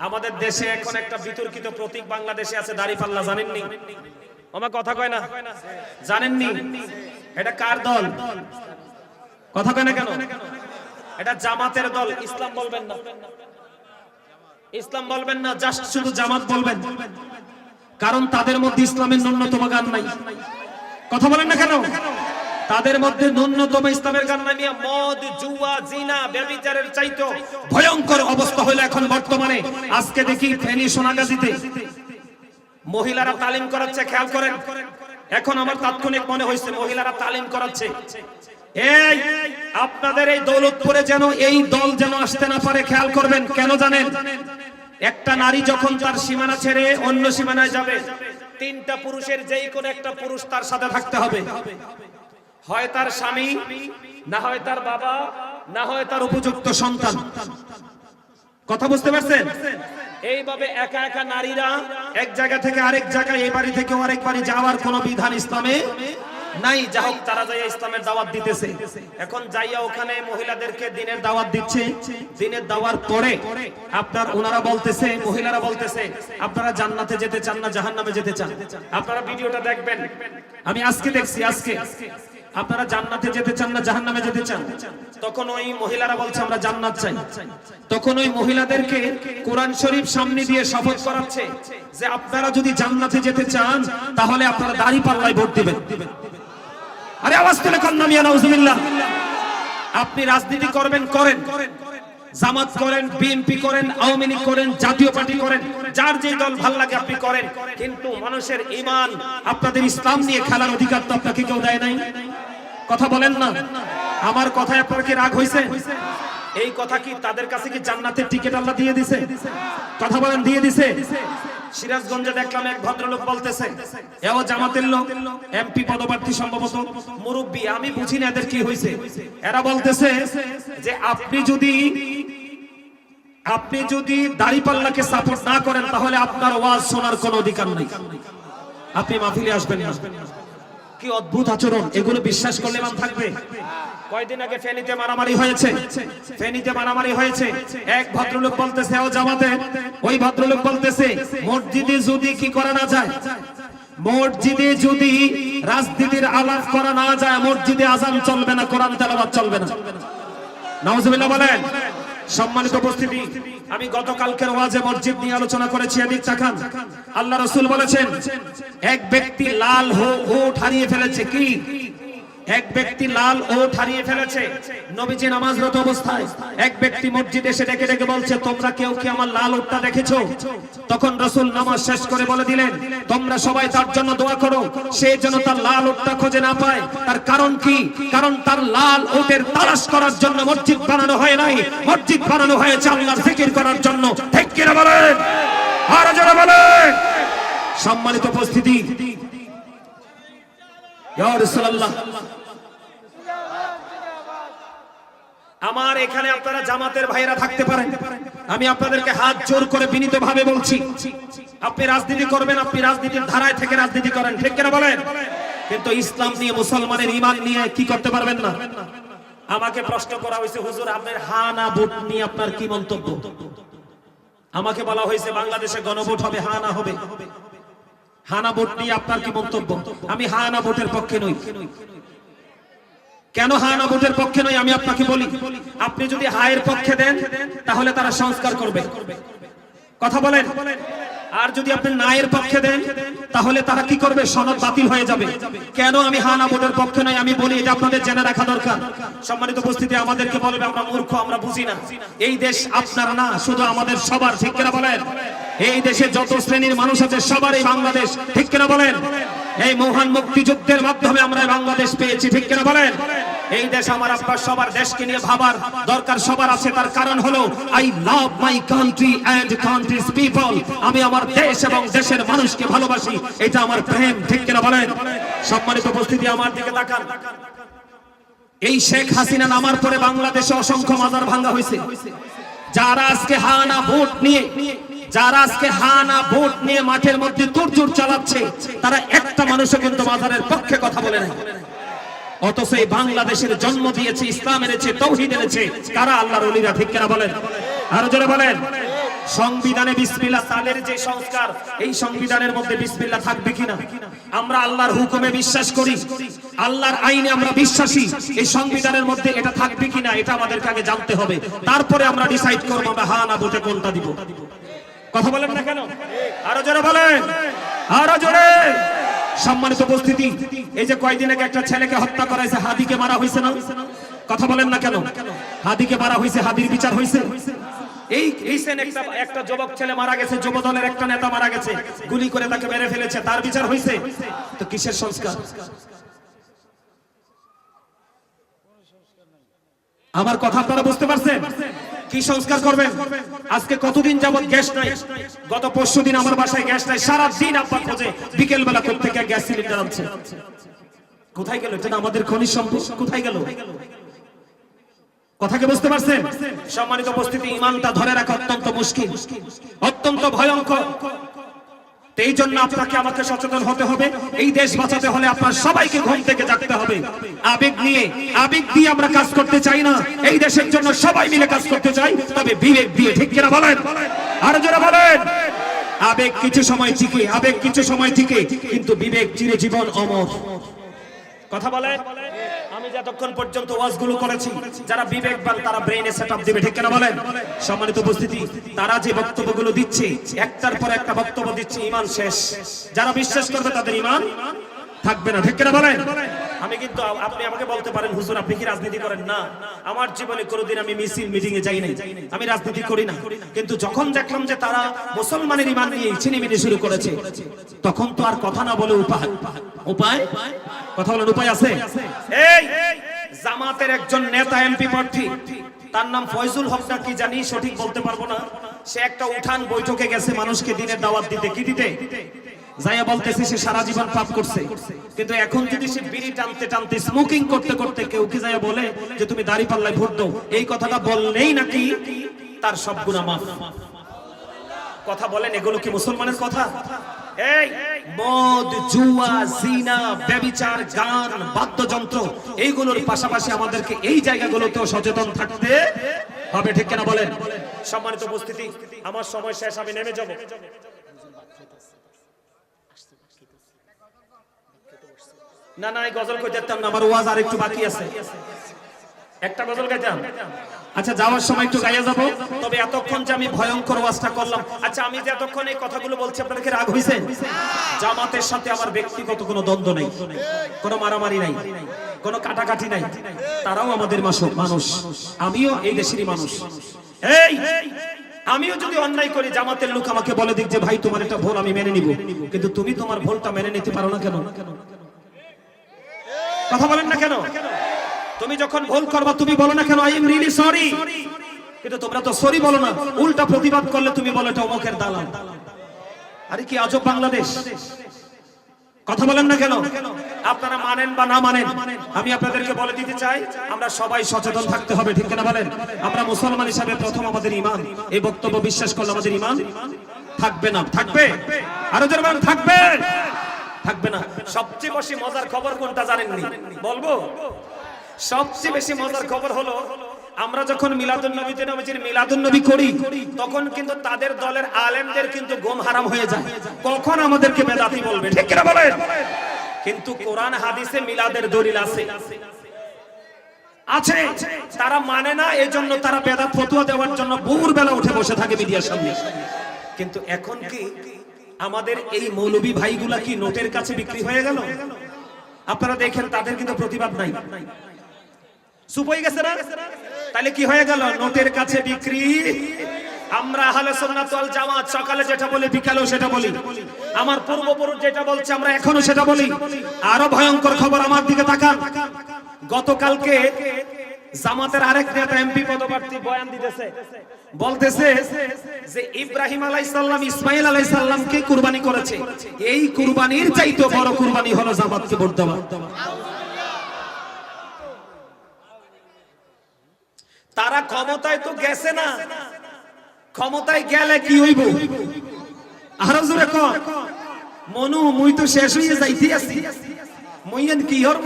আমাদের দেশে এখন একটা বিতর্কিত প্রতীক বাংলাদেশে আছে, দাড়িপাল্লা, জানেননি? আমার কথা কয় না, জানেননি? এটা কার দল? কথা কয় না কেন? এটা জামাতের দল। ইসলাম বলবেন না, ইসলাম বলবেন না, জাস্ট শুধু জামাত বলবেন, কারণ তাদের মধ্যে ইসলামের ন্যূনতম গান নাই। কথা বলেন না কেন? তাদের মধ্যে ন্যূনতম ইসলামের গান নাই। মদ, জুয়া, জিনা, ব্যভিচারের চাইতে ভয়ঙ্কর অবস্থা হলো এখন বর্তমানে। আজকে দেখি ফেনী সোনাগাজীতে মহিলারা তালিম করাচ্ছে, খেয়াল করেন। এখন আমার তাৎক্ষণিক মনে হয়েছে মহিলারা তালিম করাচ্ছে। এই আপনাদের এই দৌলতপুরে যেন এই দল যেন আসতে না পারে, খেয়াল করবেন। কেন জানেন? একটা নারী যখন তার সীমানা ছেড়ে অন্য সীমানায় যাবে, তিনটা পুরুষের যেই কোনো একটা পুরুষ তার সাথে থাকতে হবে। হয় তার স্বামী, না হয় তার বাবা, না হয় তার উপযুক্ত সন্তান। কথা বুঝতে পারছেন? এইভাবে একা একা নারীরা এক জায়গা থেকে আরেক জায়গায়, এই বাড়ি থেকে আরেক বাড়ি যাওয়ার কোনো বিধান ইসলামে নাই। যা হোক, তারা যাইয়া ইসলামের দাওয়াত দিতেছে। এখন যাইয়া ওখানে মহিলাদেরকে দিনের দাওয়াত দিচ্ছে। দিনের দাওয়ার পরে আপনার ওনারা বলতেছে, মহিলারা বলতেছে, আপনারা জান্নাতে যেতে চান না জাহান্নামে যেতে চান? আপনারা ভিডিওটা দেখবেন, আমি আজকে দেখছি। আজকে আপনারা জান্নাতে যেতে চান না জাহান্নামে যেতে চান? তখন ওই মহিলারা বলছে আমরা জান্নাত চাই। তখন ওই মহিলাদেরকে কোরআন শরীফ সামনে দিয়ে শপথ করাচ্ছে যে আপনারা যদি জান্নাতে যেতে চান তাহলে আপনারা দাড়িপাল্লায় ভোট দিবেন। আরে আওয়াজ তুলে কান্না মিয়া, নাউজুবিল্লাহ। আপনি রাজনীতি করবেন, করেন, জামাত করেন, বিএনপি করেন, আওয়ামী লীগ করেন, জাতীয় পার্টি করেন, যার যে দল ভাল লাগে আপনি করেন, কিন্তু মানুষের ঈমান, আপনাদের ইসলাম নিয়ে খেলার অধিকার তো আপনাকে কেউ দেয় নাই। কথা বলেন না। আমার কথায় আপনার কি রাগ হইছে? এই কথা কি তাদের কাছে কি জান্নাতের টিকিট আল্লাহ দিয়ে দিছে? কথা বলেন, দিয়ে দিছে? সিরাজগঞ্জে দেখলাম এক ভদ্রলোক বলতেছে, এও জামাতের লোক, এমপি পদপ্রার্থী, সম্ভবত মুরব্বী, আমি বুঝি না এদের কি হইছে। এরা বলতেছে যে আপনি যদি দাড়িপাল্লাকে সাপোর্ট না করেন তাহলে আপনার ওয়াজ শোনার কোনো অধিকার নেই, আপনি মাহফিলে আসবেন না। কি অদ্ভুত আচরণ! এগুলো বিশ্বাস করলে মান থাকবে? কয়দিন আগে ফেনীতে মারামারি হয়েছে, ফেনীতে মারামারি হয়েছে। এক ভদ্রলোক বলতেছে ও জামাতে, ওই ভদ্রলোক বলতেছে মসজিদে যদি কি করা না যায়, মসজিদে যদি রাজনীতির আলাপ করা না যায়, মসজিদে আযান চলবে না, কোরআন তেলাওয়াত চলবে না। নাউজুবিল্লাহ বলেন। সম্মানিত উপস্থিতি, আমি গতকালকের ওয়াজে মসজিদ নিয়ে আলোচনা করেছি। এদিক তাকান। আল্লাহ রাসূল বলেছেন এক ব্যক্তি লাল ওট হারিয়ে ফেলেছে। কি? এক ব্যক্তি লাল ওট হারিয়ে ফেলেছে। নবীজি নামাজরত অবস্থায় এক ব্যক্তি মসজিদে এসে ডেকে ডেকে বলছে, তোমরা কেউ কি আমার লাল ওটটা দেখেছো? তখন রাসূল নামাজ শেষ করে বলে দিলেন, তোমরা সবাই তার জন্য দোয়া করো, সে যেন তার লাল ওটটা খুঁজে না পায়। তার কারণ কি? কারণ তার লাল ওটের তালাশ করার জন্য মসজিদ বানানো হয় নাই, মসজিদ বানানো হয়েছে আল্লাহর জিকির করার জন্য। ঠিক কিনা বলেন? আর যারা বলেন। সম্মানিত উপস্থিতি, ইয়া রাসূলুল্লাহ, আমার এখানে আপনারা জামাতের ভাইরা থাকতে পারেন, আমি আপনাদেরকে হাত জোর করে বিনীতভাবে বলছি, আপনি রাজনীতি করবেন, আপনি রাজনীতির ধারায় থেকে রাজনীতি করেন। ঠিক কিনা বলেন? কিন্তু ইসলাম নিয়ে, মুসলমানের ঈমান নিয়ে কি করতে পারবেন না। আমাকে প্রশ্ন করা হয়েছে, হুজুর আপনার হা না ভোট নিয়ে আপনার কি মন্তব্য? আমাকে বলা হয়েছে বাংলাদেশে গণভোট হবে, হা না হবে। হানা ভোট নিয়ে আপনার কি মন্তব্য? আমি হানা ভোটের পক্ষে নই। কেন হানা ভোটের পক্ষে নই আমি আপনাকে বলি। আপনি যদি হায়ের পক্ষে দেন তাহলে তারা সংস্কার করবে। কথা বলেন। আর যদি আপনি নায়ের পক্ষে দেন তাহলে তারা কি করবে? সনদ বাতিল হয়ে যাবে। কেন আমি হানা ভোটের পক্ষে নই আমি বলি, এটা আপনাদের জেনে রাখা দরকার। সম্মানিত উপস্থিতি, আমাদেরকে বলবে আমরা মূর্খ, আমরা বুঝি না। এই দেশ আপনার না, শুধু আমাদের সবার। ঠিক কিনা বলেন? এই দেশে যত শ্রেণীর মানুষ আছে সবারই বাংলাদেশ। ঠিক কিনা বলেন? এই মহান মুক্তিযুদ্ধের মাধ্যমে আমরা বাংলাদেশ পেয়েছি। ঠিক কিনা বলেন? এই দেশ আমার, আপনার সবার। দেশকে নিয়ে ভাবার দরকার সবার আছে। তার কারণ হলো I love my country and countries people. আমি আমার দেশ এবং দেশের মানুষকে ভালোবাসি, এটা আমার প্রেম। ঠিক কিনা বলেন? সম্মানিত উপস্থিতি, আমার দিকে তাকান। এই শেখ হাসিনা নামার পরে বাংলাদেশে অসংখ্য মাজার ভাঙা হয়েছে। যারা আজকে হানা ভোট নিয়ে মাঠের মধ্যে তোড়জোড় চালাচ্ছে, তারা একটা মানুষও কিন্তু মাজারের পক্ষে কথা বলে নাই। অথচ এই বাংলাদেশের জন্ম দিয়েছে, ইসলাম এনেছে, তাওহীদ এনেছে কারা? আল্লাহর ওলিরা। ঠিক কিনা বলেন? আরো জোরে বলেন। সংবিধানে বিসমিল্লাহ সালের যে সংস্কার, এই সংবিধানের মধ্যে বিসমিল্লাহ থাকবে কিনা? আমরা আল্লাহর হুকুমে বিশ্বাস করি, আল্লাহর আইনে আমরা বিশ্বাসী, এই সংবিধানের মধ্যে এটা থাকবে কিনা এটা আমাদেরকে আগে জানতে হবে, তারপরে আমরা ডিসাইড করবো আমরা হ্যাঁ না ভোটে কোনটা দিব। কথা বলেন না কেন? আরো জোরে বলেন, আরো জোরে। সম্মানিত উপস্থিতি, এই যে কয়েকদিন আগে একটা ছেলেকে হত্যা করা হয়েছে, হাদিকে মারা হয়েছে না? কথা বলেন না কেন? হাদিকে মারা হয়েছে, হাদির বিচার হয়েছে। এই রিসেন্ট একটা যুবক ছেলে মারা গেছে, যুব দলের একটা নেতা মারা গেছে, গুলি করে তাকে মেরে ফেলেছে, তার বিচার হয়েছে। তো কিসের সংস্কার? আমার কথা আপনারা বুঝতে পারছেন? কি সংস্কার করবেন? আজকে কতদিন যাবত গ্যাস নাই, গত পরশুদিন আমার বাসায় গ্যাস নাই, সারা দিন আব্বা খোঁজে, বিকেল বেলা কোত্থেকে গ্যাস সিলিন্ডার আনছে। কোথায় গেল? এটা আমাদের খনিজ সম্পদ, কোথায় গেল? কথা কি বুঝতে পারছেন? সম্মানিত উপস্থিতি, ঈমানটা ধরে রাখা অত্যন্ত মুশকিল, অত্যন্ত ভয়ঙ্কর। এই জন্য আপনাকে আমাকে সচেতন হতে হবে। এই দেশ বাঁচাতে হলে আপনার সবাইকে ঘুম থেকে জাগতে হবে। আবেগ দিয়ে আমরা কাজ করতে চাই না, এই দেশের জন্য সবাই মিলে কাজ করতে চাই, তবে বিবেক দিয়ে। ঠিক কিনা বলেন? আরো জোরে বলেন। আবেগ কিছু সময় টিকে, কিন্তু বিবেক চিরজীবন অমর। কথা বলেন। আমি যতক্ষণ পর্যন্ত ওয়াজগুলো করেছি, যারা বিবেকবান তারা ব্রেইনে সেটআপ দিবে। ঠিক কিনা বলেন? সম্মানিত উপস্থিতি, তারা যে বক্তব্যগুলো দিচ্ছে, একটার পর একটা বক্তব্য দিচ্ছে, ঈমান শেষ। যারা বিশ্বাস করবে তাদের ঈমান থাকবে না। ঠিক কিনা বলেন? আমি কিন্তু, আপনি আমাকে বলতে পারেন হুজুর আপনি কি রাজনীতি করেন? না, আমার জীবনে কোনোদিন আমি মিছিল মিটিং এ যাই নাই, আমি রাজনীতি করি না। কিন্তু যখন দেখলাম যে তারা মুসলমানের ঈমান নিয়ে ছিনিমিনি শুরু করেছে, তখন তো আর কথা না বলে উপায় কথা বলেন, উপায় আছে। এই জামাতের একজন নেতা এমপি প্রার্থী, তার নাম ফয়জুল হক না কি জানি, সঠিক বলতে পারবো না। সে একটা উঠান বৈঠকে গেছে মানুষকে দিনের দাওয়াত দিতে। কি দিতে? যাইয়া বলতেছে সে সারা জীবন পাপ করছে, কিন্তু এখন যদি সে বিড়ি টানতে টানতে, স্মোকিং করতে করতে কেউ কি যাইয়া বলে যে তুমি দাঁড়িপাল্লায় ভোট দাও, এই কথাটা বললেই নাকি তার সব গুনাহ মাফ। কথা বলেন, এগুলো কি মুসলমানের কথা? এই মদ, জুয়া, জিনা, ব্যভিচার, গান, বাদ্যযন্ত্র, এইগুলোর পাশাপাশি আমাদেরকে এই জায়গাগুলোতেও সচেতন থাকতে হবে। ঠিক কিনা বলেন? সম্মানিত উপস্থিতি, আমার সময় শেষ, আমি নেমে যাব। না এই গজল কই যেতাম না, আমার ওয়াজ আর একটু বাকি আছে, একটা গজল গাইতাম। আচ্ছা, যাওয়ার সময় একটু গাইয়া যাব। তবে এতক্ষণ যে আমি ভয়ঙ্কর ওয়াজটা করলাম, আচ্ছা আমি যে এতক্ষণ এই কথাগুলো বলছি, আপনাদের কি রাগ হইছে? জামাতের সাথে আমার ব্যক্তিগত কোনো দ্বন্দ্ব নাই, কোনো মারামারি নাই, কোনো কাটাকাটি নাই। তারাও আমাদের মানুষ, আমিও এই দেশেরই মানুষ। এই আমিও যদি অন্যায় করি, জামাতের লোক আমাকে বলে দিক যে ভাই তোমার এটা ভুল, আমি মেনে নিব। কিন্তু তুমি তোমার ভুলটা মেনে নিতে পারো না কেন? কথা বলেন না কেন? তুমি যখন ভুল করবা তুমি বলো না কেন আই এম রিয়েলি সরি? কিন্তু তোমরা তো সরি বলো না, উল্টা প্রতিবাদ করলে তুমি বলো এটা অমুকের দালাল। আরে কি আজব বাংলাদেশ! কথা বলেন না কেন? আপনারা মানেন বা না মানেন, আমি আপনাদেরকে বলে দিতে চাই, আমরা সবাই সচেতন থাকতে হবে। ঠিক কিনা বলেন? আমরা মুসলমান হিসাবে প্রথম আমাদের ঈমান, এই বক্তব্য বিশ্বাস করলে আমাদের ঈমান থাকবে না। থাকবে? আরো জোরে বলেন, থাকবে? থাকবে না। সবচেয়ে বেশি মজার খবর কোনটা জানেননি? বলবো? সবচেয়ে বেশি মজার খবর হলো, আমরা যখন মিলাদুন্নবীতে নবীজির মিলাদুন্নবী করি, তখন কিন্তু তাদের দলের আলেমদের কিন্তু ঘুম হারাম হয়ে যায়, কখন আমাদেরকে বেদাতি বলবে। ঠিক কিনা বলেন? কিন্তু কোরআন হাদিসে মিলাদের দলিল আছে, তারা মানে না, এজন্য তারা বেদাত ফতোয়া দেওয়ার জন্য ভোর বেলা উঠে বসে থাকে মিডিয়ার সামনে। কিন্তু এখন কি আমাদের এই মৌলবী ভাইগুলা কি নোটের কাছে বিক্রি হয়ে গেল? আপনারা দেখেন তাদের কিন্তু প্রতিবাদ নাই, চুপ হয়ে গেছে না? তাহলে কি হয়ে গেল? নোটের কাছে বিক্রি। আমরা আহলে সুন্নাত ওয়াল জামাত সকালে যেটা বলি, বিকালেও সেটা বলি। আমার পূর্বপুরুষ যেটা বলছে আমরা এখনো সেটা বলি। আরো ভয়ঙ্কর খবর, আমার দিকে তাকান। গতকালকে জামাতের আরেক নেতা এমপি পদপ্রার্থী বয়ান দিতেছে, বলতেছে যে ইব্রাহিম আলাইহিস সালাম ইসমাঈল আলাইহিস সালামকে কুরবানি করেছে, এই কুরবানির চাইতে বড় কুরবানি হলো জামাতকে ভোট দেওয়া। তারা ক্ষমতায় তো গেছে না, ক্ষমতায় গেলে কি হইব? আরো জোরে কর মনু, মুই তো শেষ হয়ে যাইতে আছি, মুইয়েন কি হরব?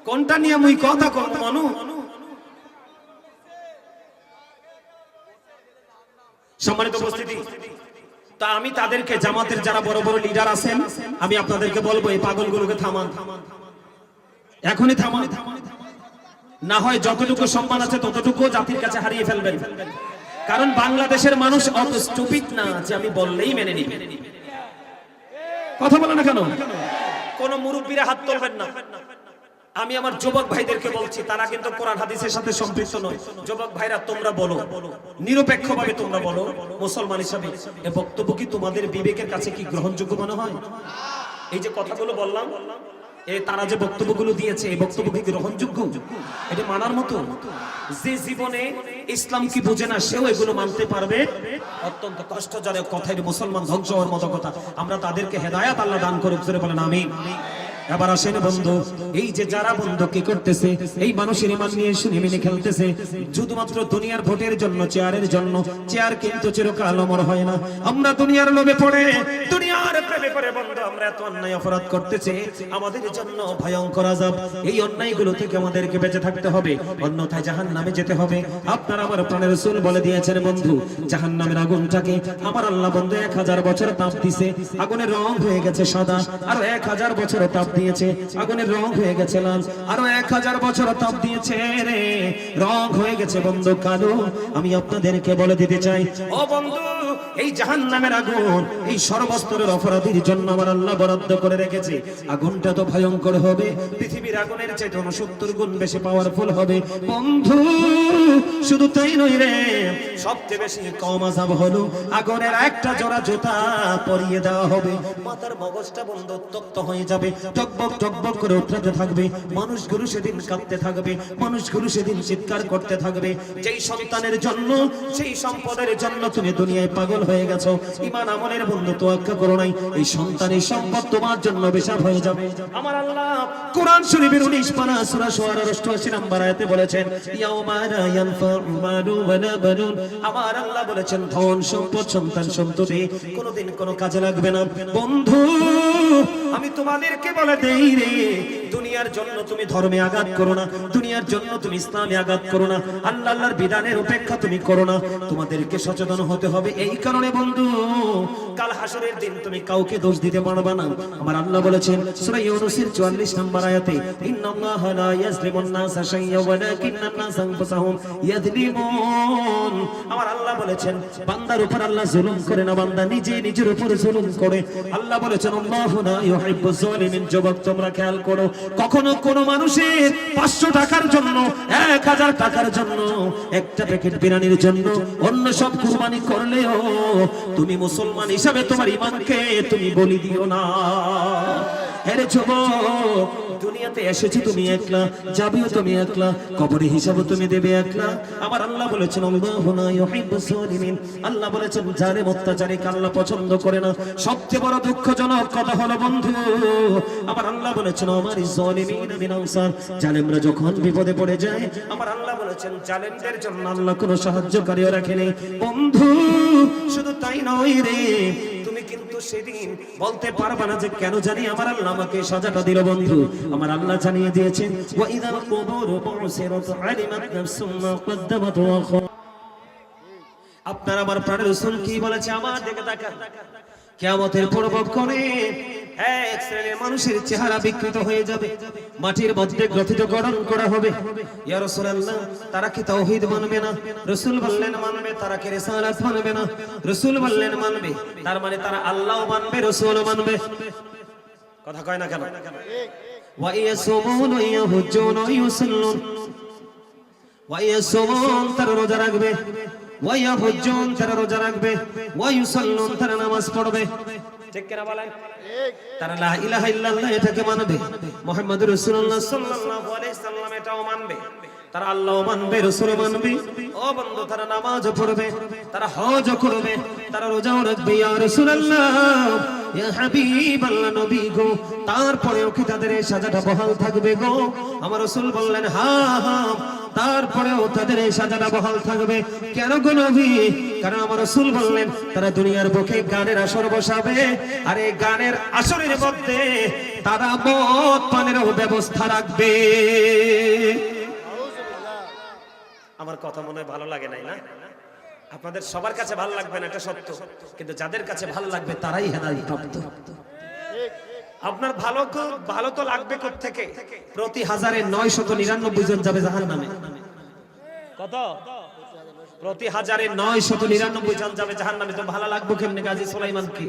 কোনটা নিয়ে মুই কথা কম মনু? সম্মানিত উপস্থিতি, তা আমি তাদেরকে, জামাতের যারা বড় বড় লিডার আছেন, আমি আপনাদেরকে বলবো এই পাগলগুলোকে থামান, এখনই থামান, না হয় যতটুকু সম্মান আছে ততটুকু জাতির কাছে হারিয়ে ফেলবেন। কারণ বাংলাদেশের মানুষ অত স্টুপিড না যে আমি বললেই মেনে নিবে। কথা বলে না কেন? কোন মুরব্বীরা হাত তুলবেন না। আমি আমার যুবক ভাইদেরকে বলছি, তারা কিন্তু কোরআন হাদিসের সাথে সম্পৃক্ত নয়। যুবক ভাইরা, তোমরা বলো, নিরপেক্ষভাবে তোমরা বলো, মুসলমান হিসাবে এই বক্তব্য কি তোমাদের বিবেকের কাছে কি গ্রহণযোগ্য মনে হয়? এই যে কথাগুলো বললাম, তারা যে বক্তব্যগুলো দিয়েছে, এই বক্তব্য কি গ্রহণযোগ্য? এটা মানার মতো? যে জীবনে ইসলাম কি বুঝে না সেও এগুলো মানতে পারবে? অত্যন্ত কষ্টজনক কথা, এটা মুসলমান ধ্বংস হওয়ার মতো কথা। আমরা তাদেরকে হেদায়াত আল্লাহ দান করুক, জোরে বলেন আমিন। এবার আসেন বন্ধু, এই যে যারা বন্ধু কি করতেছে, এই মানুষের ইমান নিয়ে শুনে মিনে খেলতেছে শুধুমাত্র দুনিয়ার ভোটের জন্য, চেয়ারের জন্য। চেয়ার কিন্তু চিরকাল অমর হয় না। আমরা দুনিয়ার লোভে পড়ে, দুনিয়ার প্রেমে পড়ে বন্ধু আমরা এত অন্যায় অপরাধ করতেছি, আমাদের জন্য ভয়ঙ্কর আযাব। এই অন্যায়গুলো থেকে আমাদেরকে বেঁচে থাকতে হবে, অন্যথায় জাহান্নামে যেতে হবে। আপনারা আমার প্রাণের রাসূল বলে দিয়েছেন বন্ধু, জাহান্নামের আগুনটাকে আমার আল্লাহ বন্ধু 1000 বছর তাপ দিছে, আগুনের রং হয়ে গেছে সাদা। আর 1000 বছর তাপ দিয়েছে, আগুনের রং হয়ে গেছে লাল। আরো 1000 বছর তাপ দিয়েছে রে, রং হয়ে গেছে বন্ধু কালো। আমি আপনাদেরকে বলে দিতে চাই, ও বন্ধু, এই জাহান্নামের আগুন এই সর্বস্তরের অপরাধীর জন্য আমার আল্লাহ বরাদ্দ করে রেখেছে। আগুনটা তো ভয়ঙ্কর হবে, পৃথিবীর আগুনের চেয়ে 70 গুণ বেশি পাওয়ারফুল হবে বন্ধু। শুধু তাই নয় রে, সবচেয়ে বেশি কম আযাব হলো আগুনের একটা জোড়া জুতা পরিয়ে দেওয়া হবে। মাথার মগজটা বন্ধু উত্তপ্ত হয়ে যাবে, টকবক টকবক করে উঠতে থাকবে। মানুষগুলো সেদিন কাঁদতে থাকবে, মানুষগুলো সেদিন চিৎকার করতে থাকবে। যেই সন্তানের জন্য, সেই সম্পদের জন্য তুমি দুনিয়ায় পাগল হয়ে গেছো, ঈমান আমলের বন্ধু তোয়াক্কা করো নাই, এই সন্তানের সম্পদ তোমার জন্য বেশাব হয়ে যাবে। আমার আল্লাহ কোরআন শরীফের 19 পারা সূরা শুআরার 88 নম্বর আয়াতে বলেছেন, ইয়াউমা লা ইয়ানফাউ মালু ওয়ালা বানুন। আমার আল্লাহ বলেছেন, ধন সম্পদ, সন্তান সন্ততি কোনোদিন কোনো কাজে লাগবে না। বন্ধু, আমি তোমাদেরকে বলে দেই রে, দুনিয়ার জন্য তুমি ধর্মে আঘাত করো না, দুনিয়ার জন্য তুমি ইসলামে আঘাত করো না, আল্লাহর বিধানের উপেক্ষা তুমি করো না। তোমাদেরকে সচেতন হতে হবে। এই কারণে বন্ধু, কাল হাসরের দিন তুমি কাউকে দোষ দিতে পারবে না। আমার আল্লাহ বলেছেন সূরা ইউনূসের 44 নম্বর আয়াতে, ইন্নাল্লাহা লা ইয়াজলিমুন নাসা শাইয়্যান ওয়ালাকিন্নান নাসা আনফুসাহুম ইয়াজলিমুন। আমার আল্লাহ বলেছেন, বান্দার উপর আল্লাহ জুলুম করে না, বান্দা নিজে নিজের উপর জুলুম করে। আল্লাহ বলেছেন, আল্লাহু লা ইউহিব্বুজ জালিমিন। যুবক, তোমরা খেয়াল করো, কখনো কোন মানুষের 500 টাকার জন্য, 1000 টাকার জন্য, একটা প্যাকেট বিরিয়ানির জন্য অন্য সব কুরবানি করলেও তুমি মুসলমান হিসাবে তোমার ঈমানকে তুমি বলি দিও না। আরে যুবক, দুনিয়াতে এসেছি তুমি একলা, যাবেও তুমি একলা, কবরে হিসাবও তুমি দেবে একলা। আমার আল্লাহ বলেছেন, আল্লাহু লা ইউহিব্বুজ জালিমিন। আল্লাহ বলেছেন, জালেম অত্যাচারীকে আল্লাহ পছন্দ করে না। সবচেয়ে বড় দুঃখজনক কথা হলো বন্ধু, আমার আল্লাহ বলেছেন, আমার জালিমিন মিন আনসার। জালেমরা যখন বিপদে পড়ে যায়, আমার আল্লাহ বলেছেন, জালেমদের জন্য আল্লাহ কোনো সাহায্যকারীও রাখেনি বন্ধু। শুধু তাই নয় রে, তুমি কিন্তু সেদিন বলতে পারবে না যে কেন জানি আমার আল্লাহ আমাকে সাজাটা দিল বন্ধু। আমার আল্লাহ জানিয়ে দিয়েছেন, ওয়া ইযাল কুবুরু বুসিরাত আলিমাত নাফসুম মা কদ্দামাত ওয়া আখার। আপনার আমার প্রাণের রাসূল কি বলেছে? আমার দিকে তাকান। কিয়ামতের পূর্বক্ষণে এক শ্রেণীর মানুষের চেহারা বিকৃত হয়ে যাবে, মাটির মধ্যে গ্রথিত গঠন করা হবে। ইয়া রাসূলুল্লাহ, তারা কি তাওহীদ মানবে না? রাসূল বললেন মানবে। তারা কি রিসালাত মানবে না? রাসূল বললেন মানবে। তার মানে তারা আল্লাহও মানবে, রাসূলও মানবে। কথা কয় না কেন? ওয়া ইয়াসুমুন ওয়া ইয়াহুজ্জুন ওয়া ইউসাল্লুন। ওয়া ইয়াসুমুন, তারা রোজা রাখবে, ওয়া ইয়াহুজ্জুন, তারা রোজা রাখবে, ওয়া ইউসাল্লুন, তারা নামাজ পড়বে। ঠিক কিনা বলেন? তারা লা ইলাহা ইল্লাল্লাহ এটাকে মানবে, মুহাম্মদুর রাসূলুল্লাহ সাল্লাল্লাহু আলাইহি সাল্লাম এটাও মানবে, তারা আল্লাহও মানবে, রাসূলও মানবে। ও বন্ধু, তারা নামাজও পড়বে, তারা হজও করবে, তারা রোজাও রাখবে। ইয়া রাসূলুল্লাহ, ইয়া হাবিবাল্লাহ, নবী গো, তারপরেও কি তাদের এই সাজাটা বহাল থাকবে গো? আমার রাসূল বললেন, হ্যাঁ হ্যাঁ, তারপরেও তাদের এই সাজাটা বহাল থাকবে। কেন গো নবী? কারণ আমার রাসূল বললেন, তারা দুনিয়ার বুকে গানের আসর বসাবে, আর এই গানের আসরের মধ্যে তারা মদ পানেরও ব্যবস্থা রাখবে। আমার কথা মনে ভালো লাগে নাই না? আপনাদের সবার কাছে ভালো লাগবে না, এটা সত্য, কিন্তু যাদের কাছে ভালো লাগবে তারাই হেদায়েত প্রাপ্ত। আপনার ভালো তো লাগবে কোত্থেকে? প্রতি 1999 জন যাবে জাহান্নামে। কত? প্রতি 1999 জন যাবে জাহান্নামে। তো ভালো লাগবে কেমনে গাজী সুলাইমান কি?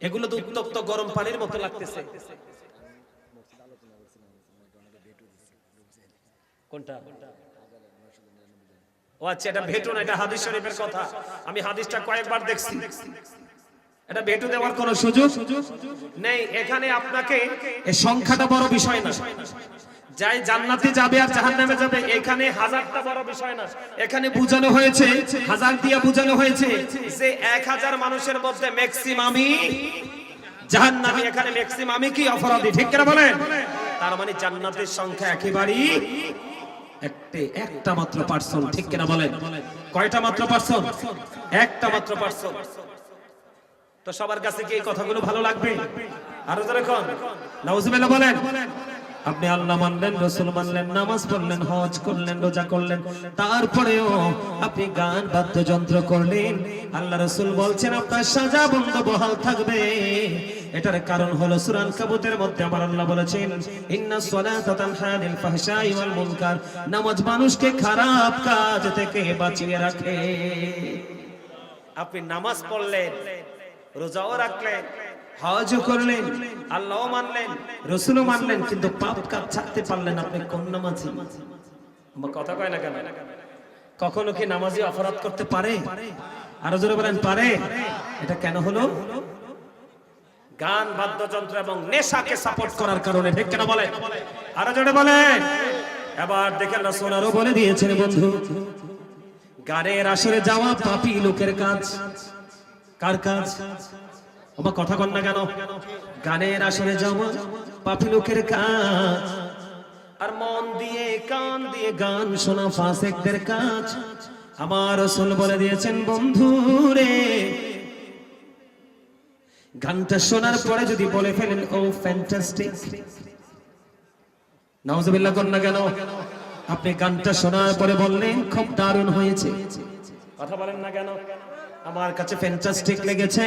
এগুলো তো উত্তপ্ত গরম পানির মতো লাগতেছে। কোনটা? ও আচ্ছা, এটা ভেটো না, এটা হাদিস শরীফের কথা। আমি হাদিসটা কয়েকবার দেখছি। এটা ভেটো দেওয়ার কোনো সুযোগ নেই এখানে। আপনাকে এই সংখ্যাটা বড় বিষয় না, যাই জান্নাতে যাবে আর জাহান্নামে যাবে এখানে হাজারটা বড় বিষয় না। এখানে বোঝানো হয়েছে, হাজার দিয়ে বোঝানো হয়েছে যে 1000 মানুষের মধ্যে ম্যাক্সিমামই জাহান্নামী। এখানে ম্যাক্সিমামই কি অপরাধী, ঠিক কিনা বলেন? তার মানে জান্নাতের সংখ্যা একেবারেই একটা মাত্র পার্সন, ঠিক কিনা বলেন? কয়টা মাত্র পার্সন? একটা মাত্র পার্সন। তো সবার কাছে কি এই কথাগুলো ভালো লাগবে? আরো জোরে কোন নাউজুবিল্লাহ বলেন। আপনি আল্লাহ মানলেন, রাসূল মানলেন, নামাজ পড়লেন, হজ করলেন, রোজা করলেন, তারপরেও আপনি গান বাদ্যযন্ত্র করলেন। আল্লাহ রাসূল বলছেন আপনার সাজা বন্ধ বহাল থাকবে। এটার কারণ হলো সূরা আনকাবুতের মধ্যে আমার আল্লাহ বলেছেন, ইন্নাস সালাতা তানহা আনিল ফাহশাই ওয়াল মুনকার। নামাজ মানুষকে খারাপ কাজ থেকে বাঁচিয়ে রাখে। আপনি নামাজ পড়লেন, রোজাও রাখলেন, হজও করলেন, আল্লাহও মানলেন, রাসূলও মানলেন, কিন্তু পাপ কাজ ছাড়তে পারলেন আপনি কোন নামাজি? আমার কথা কয় না কেন? কখনো কি নামাজি অপরাধ করতে পারে? আরো জোরে বলেন, পারে? এটা কেন হলো? গান বাদ্যযন্ত্র এবং নেশাকে সাপোর্ট করার কারণে, ঠিক কেন বলেন? আরো জোরে বলেন। এবার দেখেন রাসূল আরো বলে দিয়েছেন, বন্ধু, গানের আসরে যাওয়া পাপী লোকের কাজ। কার কাজ? আমার কথা কন না কেন? গানের আসরে যাওয়া পাপী লোকের কাজ। আর মন দিয়ে কান দিয়ে গান শোনা ফাসিকদের কাজ। আমার রাসূল বলে দিয়েছেন, বন্ধু রে, গানটা শোনার পরে যদি বলে ফেলেন ও ফ্যান্টাস্টিক, নাউজুবিল্লাহ কন না কেন? আপনি গানটা শোনার পরে বললেন খুব দারুণ হয়েছে, কথা বলেন না কেন? আমার কাছে ফ্যান্টাস্টিক লেগেছে।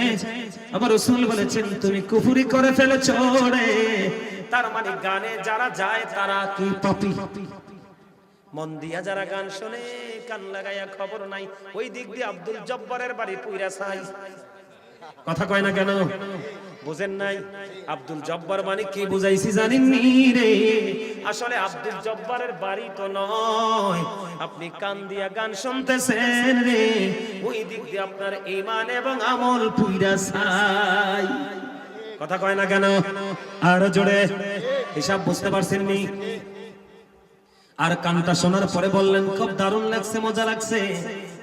আমার রাসূল বলেছেন তুমি কুফরি করে ফেলেছো রে। তার মানে গানে যারা যায় তারা কি পাপী? মন দিয়া যারা গান শুনে, কান লাগাইয়া খবর নাই, ওই দিক দিয়ে আব্দুল জব্বারের বাড়ি পুইরা ছাই। কথা কয় না কেন? বুঝেন নাই? আব্দুল জব্বার মানে কি বুঝাইছি জানেননি রে? আসলে আব্দুল জব্বারের বাড়ি তো নয়, আপনি কান দিয়া গান শুনতেছেন রে, ওই দিক দিয়ে আপনার ঈমান এবং আমল পুইরা ছাই। কথা কয় না কেন? আর জোরে হিসাব বুঝতে পারছেন নি? আর কানটা শোনার পরে বললেন খুব দারুণ লাগছে, মজা লাগছে।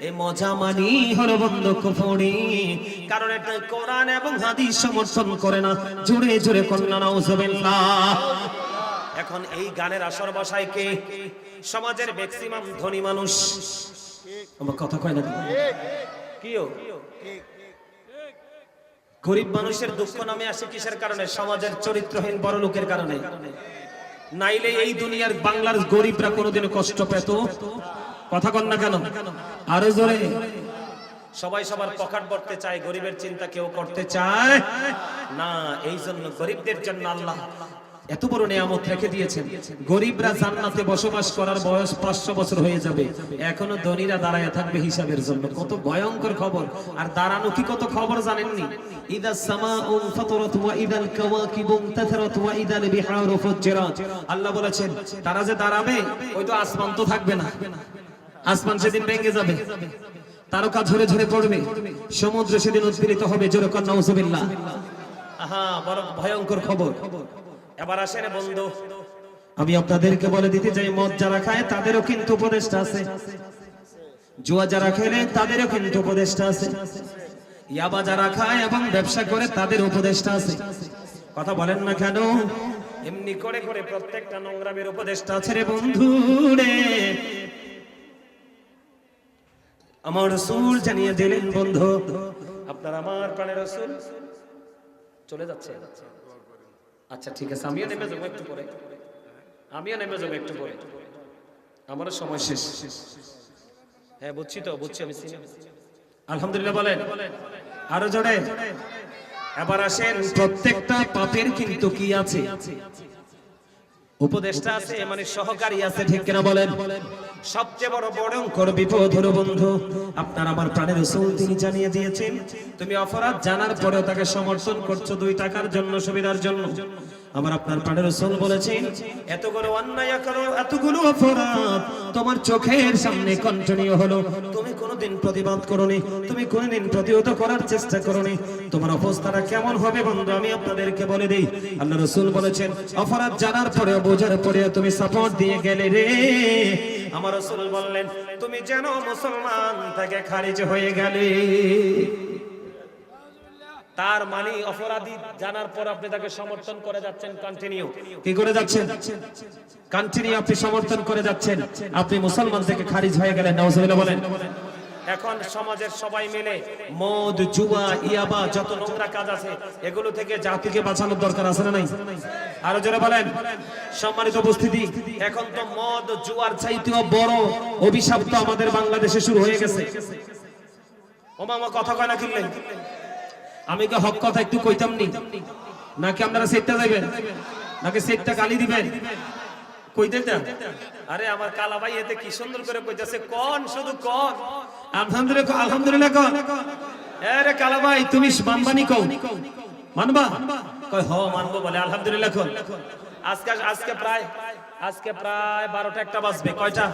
এই মজা মানি হলো বন্ধ কুফরি, কারণ এটা কোরআন এবং হাদিস সমর্থন করে না। জোরে জোরে কন্যা নাউজুবিল্লাহ। এখন এই গানের আসর বসায় কে? সমাজের ম্যাক্সিমাম ধনী মানুষ। আমার কথা কয় না? কিও গরিব মানুষের দুঃখ নামে আসে কিসের কারণে? সমাজের চরিত্রহীন বড় লোকের কারণে। নাইলে এই দুনিয়ার বাংলার গরিবরা কোনোদিনও কষ্ট পেত? কথা কন না কেন? আরো জোরে। সবাই সবার পকেট ভরতে চায়, গরিবের চিন্তা কেউ করতে চায় না। এই জন্য গরিবদের জন্য আল্লাহ এত বড় নিয়ামত রেখে দিয়েছেন। গরিবরা জান্নাতে বসবাস করার বয়স 500 বছর হয়ে যাবে, এখনো ধনীরা দাঁড়ায় থাকবে হিসাবের জন্য। কত ভয়ঙ্কর খবর! আর দাঁড়ানো কি কত খবর জানেননি? ইদা সামাউ ফাতারাত ওয়া ইদাল কাওয়াকিবু ইনতাসারাত ওয়া ইদাল বিহারু ফুজ্জিরাত। আল্লাহ বলেছেন তারা যে দাঁড়াবে, ওই তো আসমান তো থাকবে না, আসমান সেদিন ভেঙে যাবে, তারকা ঝরে ঝরে পড়বে, সমুদ্র সেদিন উদ্বেলিত হবে। জোরে কর নাউজুবিল্লাহ। আহা, বড় ভয়ঙ্কর খবর। এবার আসেন বন্ধু, আমি আপনাদেরকে বলে দিতে চাই, মদ যারা খায় তাদেরও কিন্তু উপদেষ্টা আছে, জুয়া যারা খেলে তাদেরও কিন্তু উপদেষ্টা আছে, ইয়াবা যারা খায় এবং ব্যবসা করে তাদের উপদেষ্টা আছে। কথা বলেন না কেন? এমনি করে করে প্রত্যেকটা নোংরামের উপদেষ্টা আছে রে বন্ধু রে। আমার রাসূল জানিয়ে দিলেন, বন্ধু আপনার আমার প্রাণের রাসূল চলে যাচ্ছে। আচ্ছা ঠিক আছে, আমিও নেমে যাবো একটু পরে, আমিও নেমে যাবো একটু পরে, আমারও সময় শেষ। হ্যাঁ বুঝছি তো, বুঝছি আমি চিনি। আলহামদুলিল্লাহ বলেন আরো জোরে। এবার আসেন, প্রত্যেকটা পাপের কিন্তু কি আছে? উপদেষ্টা আছে, মানে সহকারী আছে, ঠিক কিনা বলেন? সবচেয়ে বড় ভয়ঙ্কর বিপদ হলো বন্ধু, আপনার আমার প্রাণের রাসূল তিনি জানিয়ে দিয়েছেন, তুমি অপরাধ জানার পরেও তাকে সমর্থন করছো 2 টাকার জন্য, সুবিধার জন্য। আমার আপনার প্রাণের রাসূল বলেছেন, এতগুলো অন্যায় করো, এতগুলো অপরাধ তোমার চোখের সামনে কন্টিনিউ হলো, তুমি কোনোদিন প্রতিবাদ করোনি, তুমি কোনোদিন প্রতিহত করার চেষ্টা করোনি, তোমার অবস্থাটা কেমন হবে বন্ধু আমি আপনাদেরকে বলে দেই। আল্লাহ রাসূল বলেছেন, অপরাধ জানার পরেও বোঝার পরেও তুমি সাপোর্ট দিয়ে গেলে রে, আমার রাসূল বললেন তুমি যেন মুসলমান থেকে খারিজ হয়ে গেলে। তার মানে অপরাধী জানার পর আপনি তাকে সমর্থন করে যাচ্ছেন, কন্টিনিউ কি করে যাচ্ছেন? কন্টিনিউ আপনি সমর্থন করে যাচ্ছেন, আপনি মুসলমান থেকে খারিজ হয়ে গেলেন। নাউজুবিল্লাহ বলেন। এখন সমাজের সবাই মিলে মদ, জুয়া, ইয়াবা, যত নোংরা কাজ আছে এগুলো থেকে জাতিকে বাঁচানোর দরকার আছে না নাই? আরো জোরে বলেন। সম্মানিত উপস্থিতি, এখন তো মদ, জুয়ার চাইতেও বড় অভিশাপ তো আমাদের বাংলাদেশে শুরু হয়ে গেছে। ওমা কথা কয় না কিনলেন? আমি কি হক কথা একটু কইতাম নি, নাকি আপনারা সেটটা যাবেন, নাকি সেটটা গালি দিবেন? কইতেন না? আরে আমার কালা ভাই এতে কি সুন্দর করে কইতাছে, কোন শুধু কোন আলহামদুলিল্লাহ, আলহামদুলিল্লাহ কোন। আরে কালা ভাই তুমি মানবানি কও, মানবা? কই হ মানবো বলে, আলহামদুলিল্লাহ কোন। আজকে প্রায় 12টা 1টা বাজবে। কয়টা?